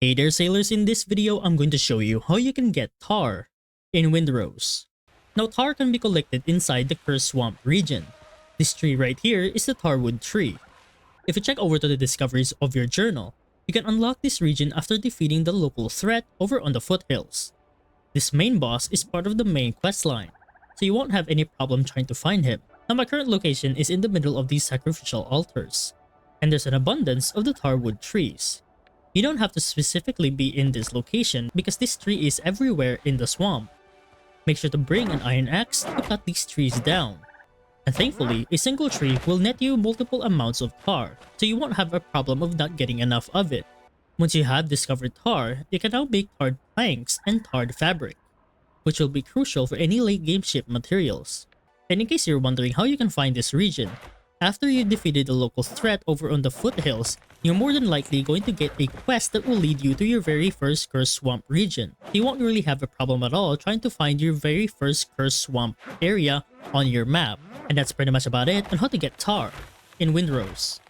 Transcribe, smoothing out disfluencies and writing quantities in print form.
Hey there sailors, in this video I'm going to show you how you can get tar in Windrose. Now tar can be collected inside the cursed swamp region. This tree right here is the tarwood tree. If you check over to the discoveries of your journal, you can unlock this region after defeating the local threat over on the foothills. This main boss is part of the main quest line, so you won't have any problem trying to find him. Now my current location is in the middle of these sacrificial altars, and there's an abundance of the tarwood trees. You don't have to specifically be in this location because this tree is everywhere in the swamp. Make sure to bring an iron axe to cut these trees down. And thankfully, a single tree will net you multiple amounts of tar, so you won't have a problem of not getting enough of it. Once you have discovered tar, you can now make tarred planks and tarred fabric, which will be crucial for any late game ship materials. And in case you're wondering how you can find this region, after you defeated the local threat over on the foothills, you're more than likely going to get a quest that will lead you to your very first cursed swamp region. You won't really have a problem at all trying to find your very first cursed swamp area on your map. And that's pretty much about it on how to get tar in Windrose.